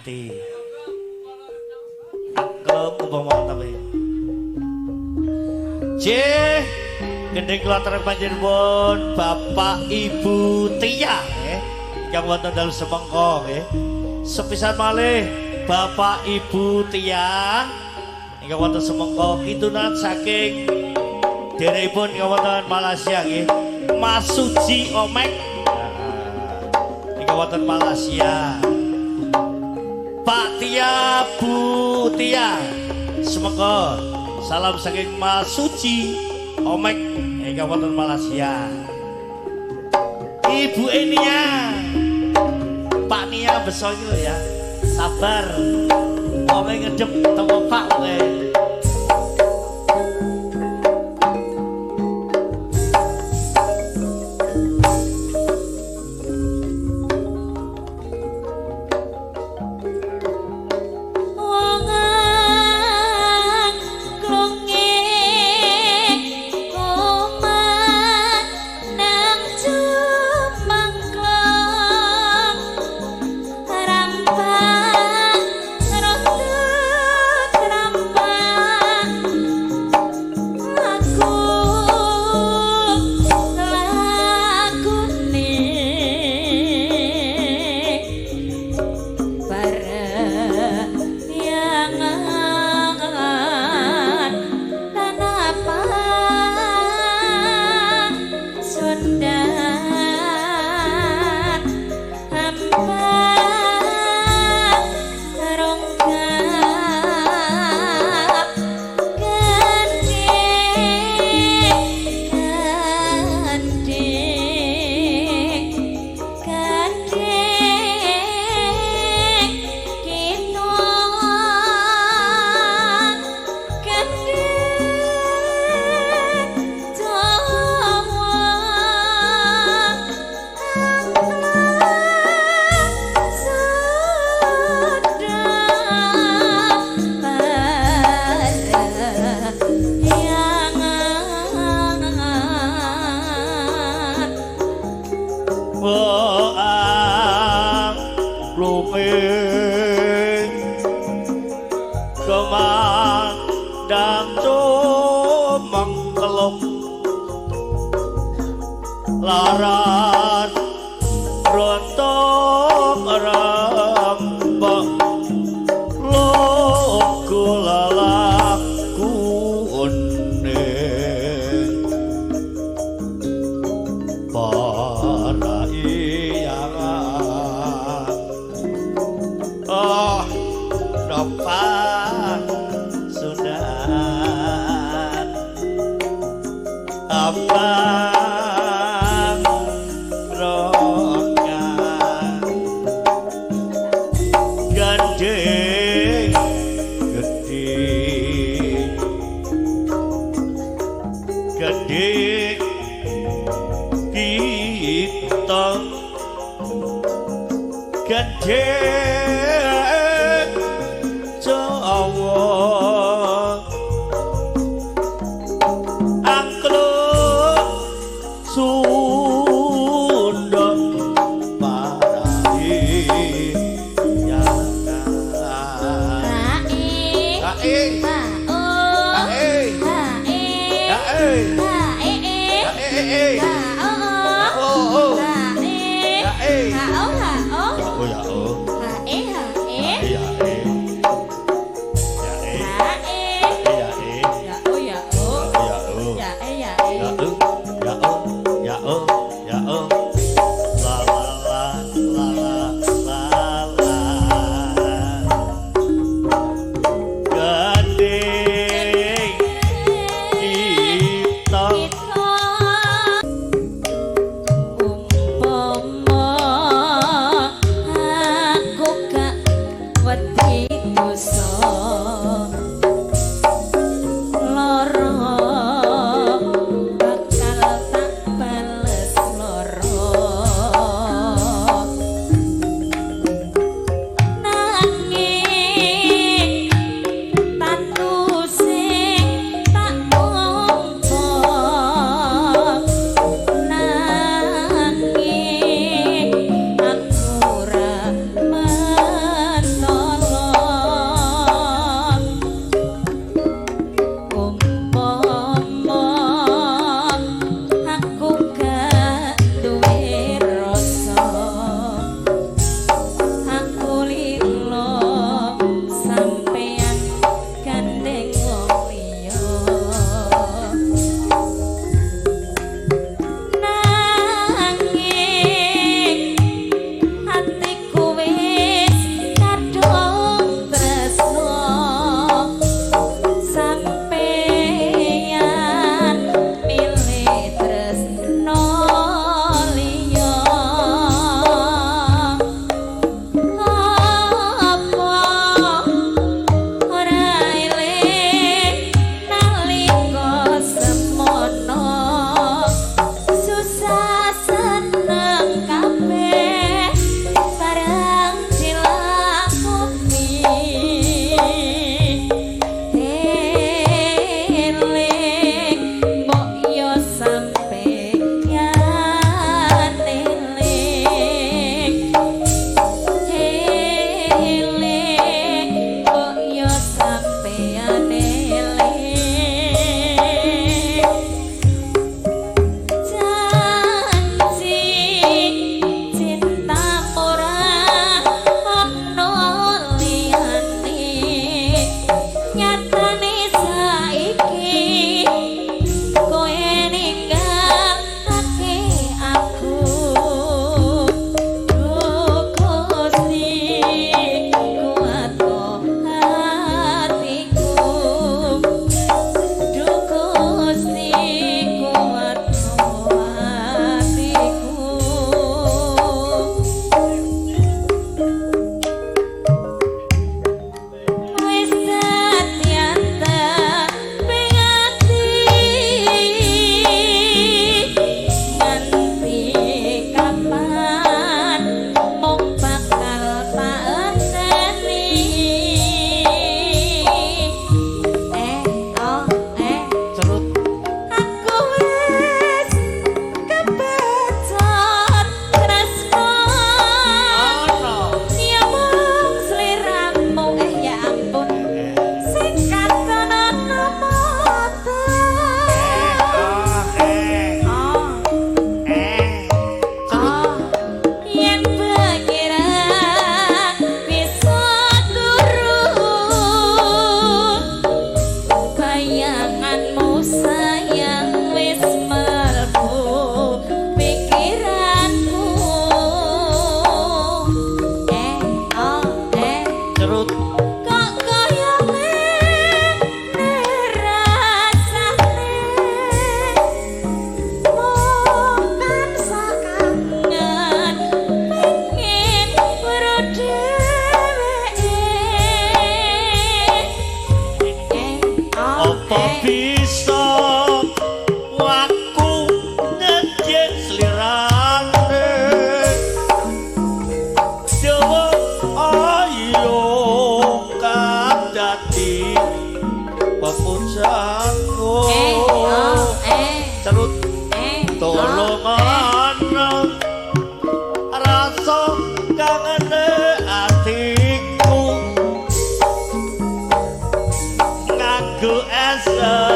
Ti. Kalau umpama tapi. Gendeng klater panjenengan Bapak Ibu Tia nggih. Ingkang wonten dalu semangka nggih. Sepisan malih Bapak Ibu Tia ingkang wonten semangka kitunan saking derekipun ingkang wonten Malaysia nggih. Mas Suji Omek. Ingkang wonten Malaysia. Pak Tia, Bu Tia, semoga salam saking Mas Suci Omek ingkang wonten Malaysia. Ibu Enia, Pak Nia besok itu ya, sabar, Omek ngedep temu Pak Omek. Kemandang cumengkeluk larat rontok rambak logo lalaku uning para iyangan depan sunat abang rokan gandeng gede kita gede Cerut kok koyone rasane mokan sakangen pengen weruh dheweke apa bisa waku ngejek slirane Jawa ayo kadati pepujanku cerut tolongan rasa kangen atiku nganggo esa